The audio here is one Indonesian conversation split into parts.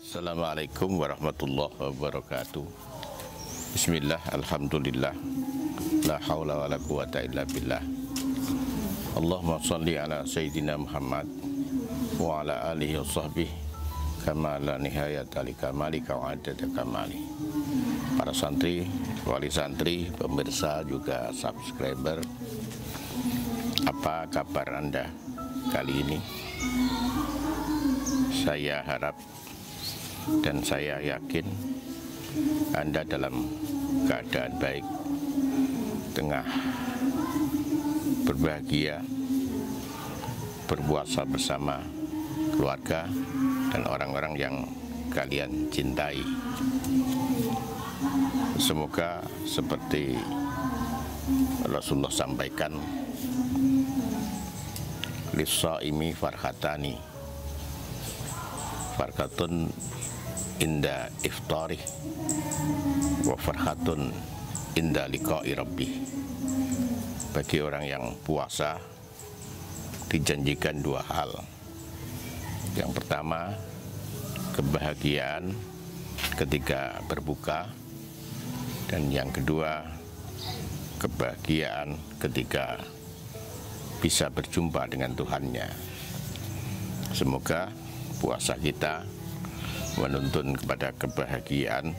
Assalamualaikum warahmatullahi wabarakatuh. Bismillah, alhamdulillah, la haula wa la quwata illa billah. Allahumma salli ala Sayyidina Muhammad wa ala alihi wa sahbihi kama la nihayata li kamalika wa adada kamali. Para santri, wali santri, pemirsa juga subscriber, apa kabar Anda kali ini? Saya harap dan saya yakin Anda dalam keadaan baik, tengah berbahagia, berpuasa bersama keluarga dan orang-orang yang kalian cintai. Semoga seperti Rasulullah sampaikan, lis-shaimi farhatani, farhatun inda iftarih wa farhatun inda liqa'i rabbih. Bagi orang yang puasa dijanjikan dua hal. Yang pertama, kebahagiaan ketika berbuka, dan yang kedua, kebahagiaan ketika bisa berjumpa dengan Tuhannya. Semoga puasa kita menuntun kepada kebahagiaan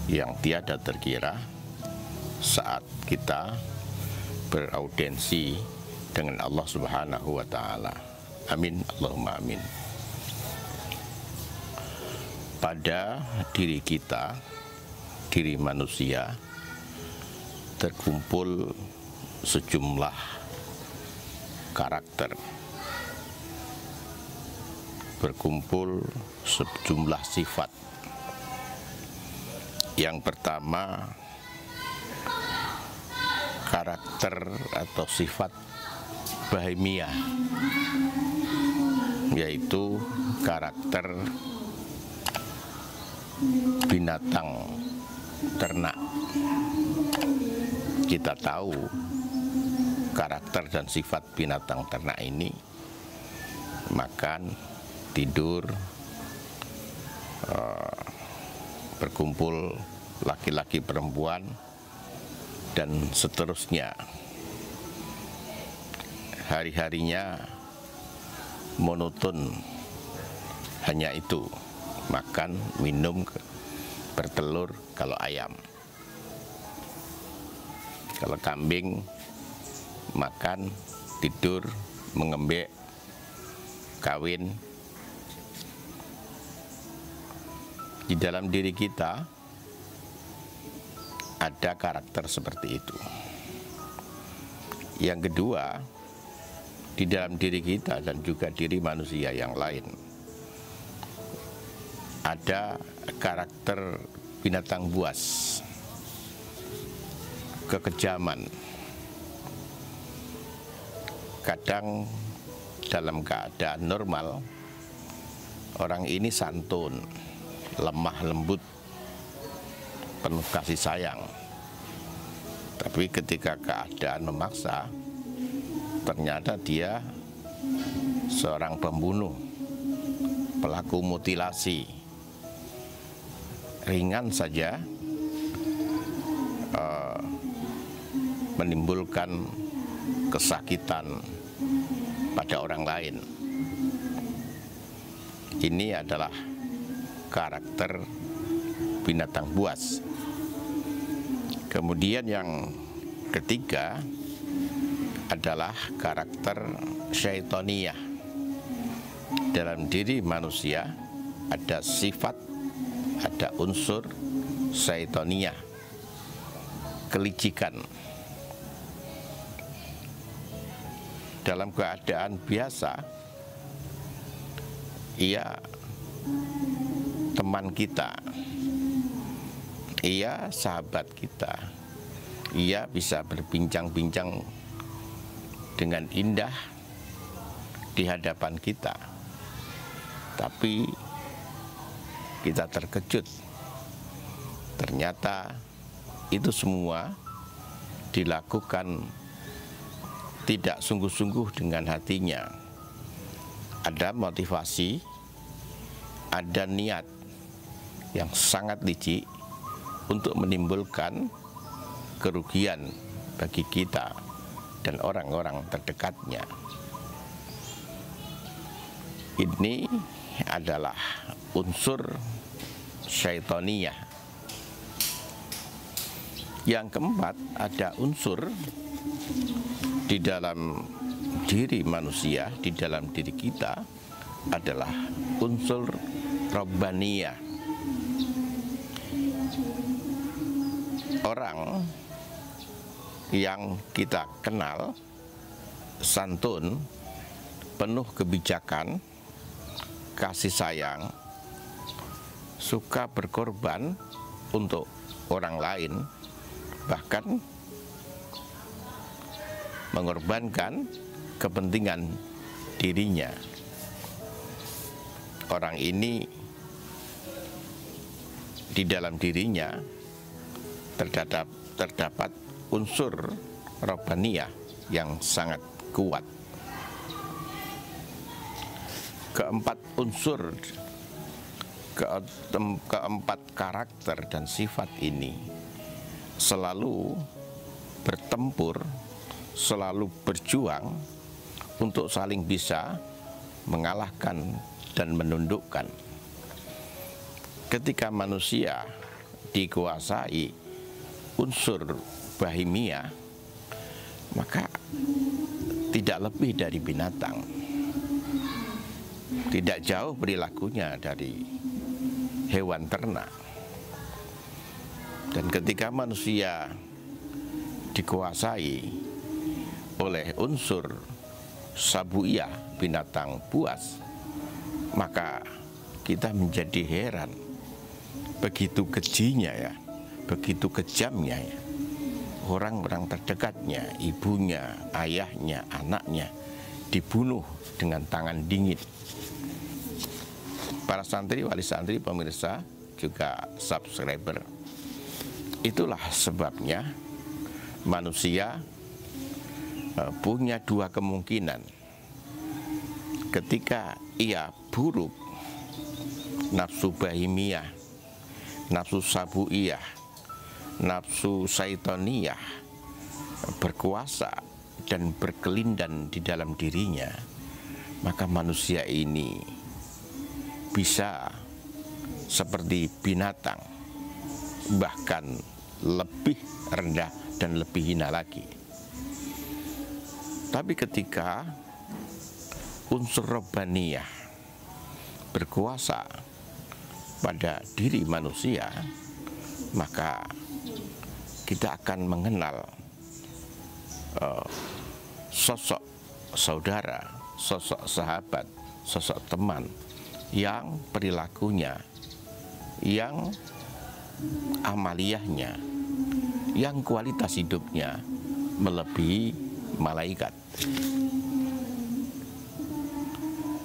yang tiada terkira saat kita beraudiensi dengan Allah Subhanahu wa Ta'ala. Amin, Allahumma amin. Pada diri kita, diri manusia, terkumpul sejumlah karakter, berkumpul sejumlah sifat. Yang pertama, karakter atau sifat bahimiyah, yaitu karakter binatang ternak. Kita tahu karakter dan sifat binatang ternak ini: makan, tidur, berkumpul laki-laki perempuan, dan seterusnya. Hari-harinya monoton, hanya itu: makan, minum, bertelur kalau ayam. Kalau kambing, makan, tidur, mengembek, kawin. Di dalam diri kita ada karakter seperti itu. Yang kedua, di dalam diri kita dan juga diri manusia yang lain ada karakter binatang buas, kekejaman. Kadang dalam keadaan normal orang ini santun, lemah lembut, penuh kasih sayang. Tapi ketika keadaan memaksa, ternyata dia seorang pembunuh, pelaku mutilasi. Ringan saja menimbulkan kesakitan pada orang lain. Ini adalah karakter binatang buas. Kemudian yang ketiga adalah karakter syaitoniyah. Dalam diri manusia ada sifat, ada unsur syaitoniyah, kelicikan. Dalam keadaan biasa, ia teman kita, ia sahabat kita, ia bisa berbincang-bincang dengan indah di hadapan kita. Tapi kita terkejut, ternyata itu semua dilakukan tidak sungguh-sungguh dengan hatinya. Ada motivasi ada niat yang sangat licik untuk menimbulkan kerugian bagi kita dan orang-orang terdekatnya. Ini adalah unsur syaitoniyah. Yang keempat, ada unsur di dalam diri manusia, di dalam diri kita, adalah unsur robbaniyah. Orang yang kita kenal santun, penuh kebijakan, kasih sayang, suka berkorban untuk orang lain, bahkan mengorbankan kepentingan dirinya. Orang ini di dalam dirinya terdapat unsur robbaniyah yang sangat kuat. Keempat unsur, keempat karakter dan sifat ini selalu bertempur, selalu berjuang untuk saling bisa mengalahkan dan menundukkan. Ketika manusia dikuasai unsur bahimiyah, maka tidak lebih dari binatang, tidak jauh perilakunya dari hewan ternak. Dan ketika manusia dikuasai oleh unsur sabuiyah, binatang buas, maka kita menjadi heran, begitu kejinya ya, begitu kejamnya ya, orang-orang terdekatnya, ibunya, ayahnya, anaknya dibunuh dengan tangan dingin. Para santri, wali santri, pemirsa, juga subscriber, itulah sebabnya manusia punya dua kemungkinan. Ketika ia buruk, nafsu bahimiyah, nafsu sabuiyah, nafsu syaitoniyah berkuasa dan berkelindan di dalam dirinya, maka manusia ini bisa seperti binatang, bahkan lebih rendah dan lebih hina lagi. Tapi ketika unsur robbaniyah berkuasa pada diri manusia, maka kita akan mengenal sosok saudara, sosok sahabat, sosok teman yang perilakunya, yang amaliyahnya, yang kualitas hidupnya melebihi malaikat.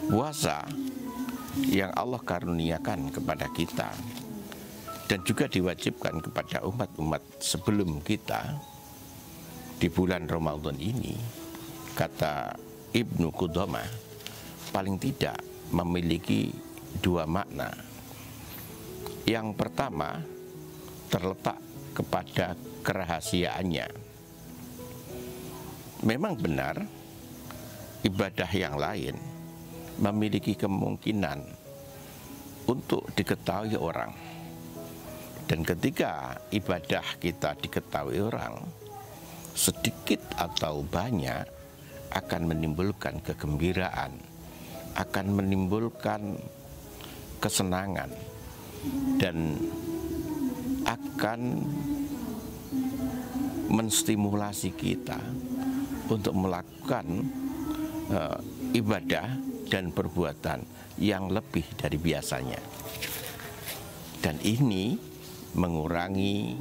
Puasa yang Allah karuniakan kepada kita dan juga diwajibkan kepada umat-umat sebelum kita di bulan Ramadan ini, kata Ibnu Qudamah, paling tidak memiliki dua makna. Yang pertama terletak kepada kerahasiaannya. Memang benar ibadah yang lain memiliki kemungkinan untuk diketahui orang, dan ketika ibadah kita diketahui orang, sedikit atau banyak akan menimbulkan kegembiraan, akan menimbulkan kesenangan, dan akan menstimulasi kita untuk melakukan ibadah dan perbuatan yang lebih dari biasanya. Dan ini mengurangi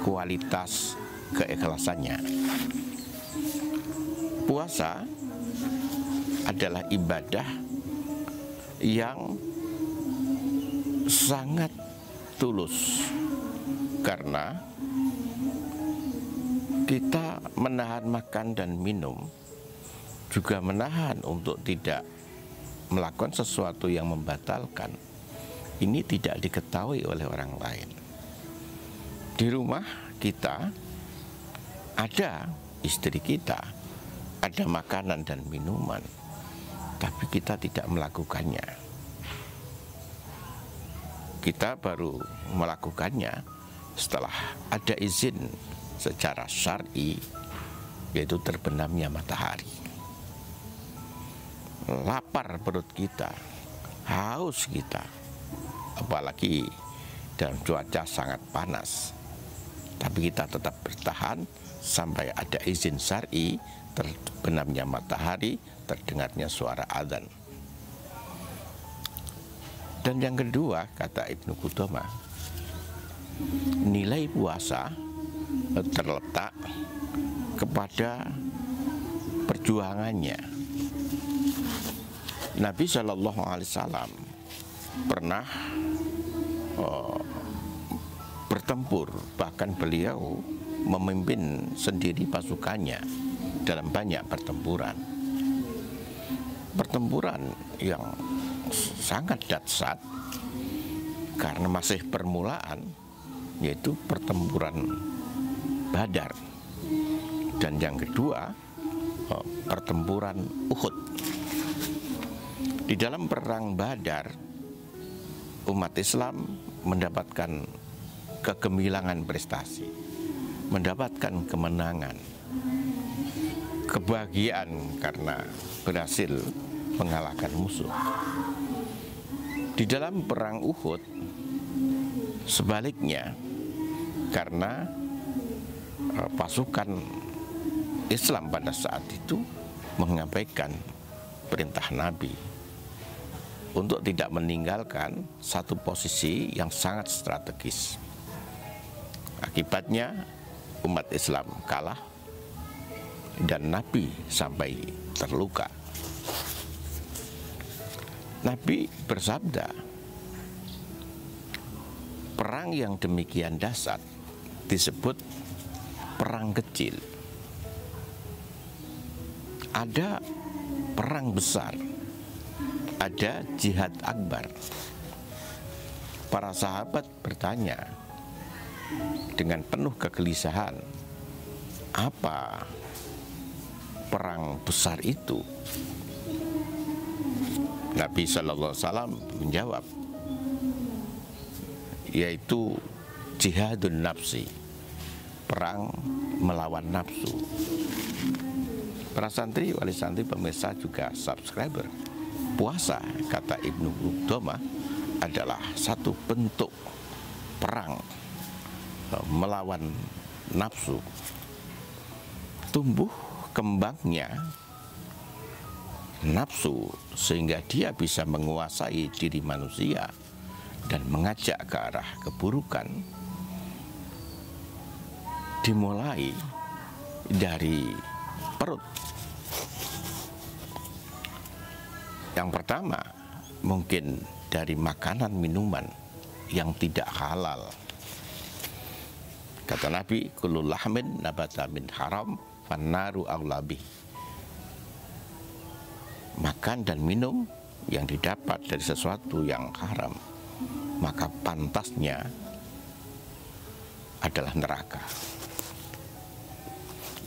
kualitas keikhlasannya. Puasa adalah ibadah yang sangat tulus, karena kita menahan makan dan minum, juga menahan untuk tidak melakukan sesuatu yang membatalkan ini tidak diketahui oleh orang lain. Di rumah kita ada istri kita, ada makanan dan minuman, tapi kita tidak melakukannya. Kita baru melakukannya setelah ada izin secara syar'i, yaitu terbenamnya matahari. Lapar perut kita, haus kita, apalagi dalam cuaca sangat panas, tapi kita tetap bertahan sampai ada izin syar'i, terbenamnya matahari, terdengarnya suara adzan. Dan yang kedua, kata Ibnu Qudamah, nilai puasa terletak kepada perjuangannya. Nabi Shallallahu Alaihi Wasallam pernah bertempur, bahkan beliau memimpin sendiri pasukannya dalam banyak pertempuran. Pertempuran yang sangat dahsyat karena masih permulaan, yaitu pertempuran Badar. Dan yang kedua, pertempuran Uhud. Di dalam perang Badar, umat Islam mendapatkan kegemilangan prestasi, mendapatkan kemenangan, kebahagiaan karena berhasil mengalahkan musuh. Di dalam perang Uhud, sebaliknya, karena pasukan Islam pada saat itu mengabaikan perintah Nabi untuk tidak meninggalkan satu posisi yang sangat strategis. Akibatnya umat Islam kalah dan Nabi sampai terluka. Nabi bersabda, perang yang demikian dahsyat disebut perang kecil. Ada perang besar, ada jihad akbar. Para sahabat bertanya dengan penuh kegelisahan, apa perang besar itu? Nabi Sallallahu Alaihi Wasallam menjawab, yaitu jihadun nafsi, perang melawan nafsu. Para santri, wali santri, pemirsa juga subscriber, puasa, kata Ibnu Qudamah, adalah satu bentuk perang melawan nafsu. Tumbuh kembangnya nafsu sehingga dia bisa menguasai diri manusia dan mengajak ke arah keburukan, dimulai dari perut. Yang pertama, mungkin dari makanan minuman yang tidak halal. Kata Nabi, kullu lahmin nabata min haram fannaru aula bih. Makan dan minum yang didapat dari sesuatu yang haram, maka pantasnya adalah neraka.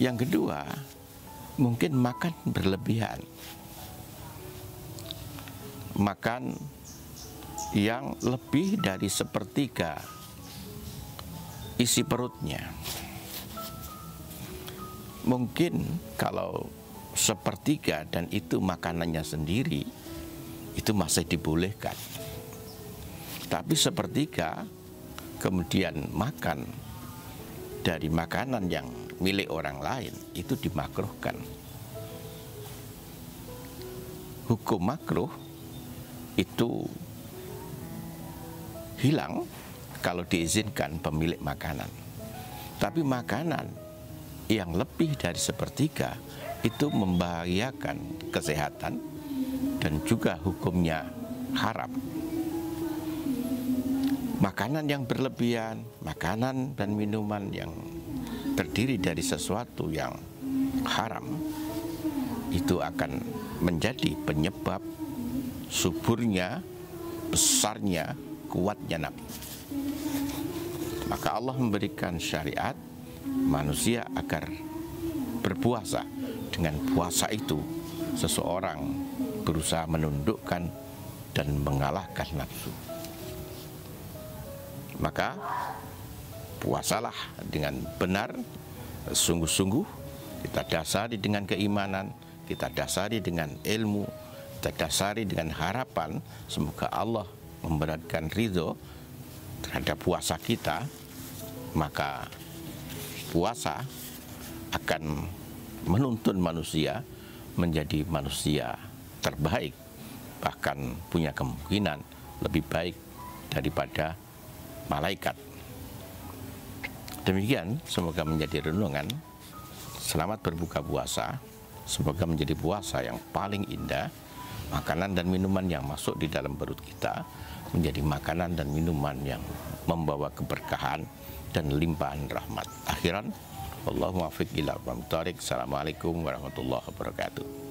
Yang kedua, mungkin makan berlebihan. Makan yang lebih dari sepertiga isi perutnya. Mungkin kalau sepertiga dan itu makanannya sendiri, itu masih dibolehkan. Tapi sepertiga kemudian makan dari makanan yang milik orang lain, itu dimakruhkan. Hukum makruh itu hilang kalau diizinkan pemilik makanan. Tapi makanan yang lebih dari sepertiga itu membahayakan kesehatan dan juga hukumnya haram. Makanan yang berlebihan, makanan dan minuman yang terdiri dari sesuatu yang haram, itu akan menjadi penyebab suburnya, besarnya kuatnya Nabi. Maka Allah memberikan syariat manusia agar berpuasa. Dengan puasa itu seseorang berusaha menundukkan dan mengalahkan nafsu. Maka puasalah dengan benar, sungguh-sungguh, kita dasari dengan keimanan, kita dasari dengan ilmu, kita dasari dengan harapan semoga Allah memberikan ridho terhadap puasa kita. Maka puasa akan menuntun manusia menjadi manusia terbaik, bahkan punya kemungkinan lebih baik daripada malaikat. Demikian, semoga menjadi renungan. Selamat berbuka puasa. Semoga menjadi puasa yang paling indah. Makanan dan minuman yang masuk di dalam perut kita menjadi makanan dan minuman yang membawa keberkahan dan limpahan rahmat akhiran. Wallahu muwaffiq ila aqwamit thoriq. Assalamualaikum warahmatullahi wabarakatuh.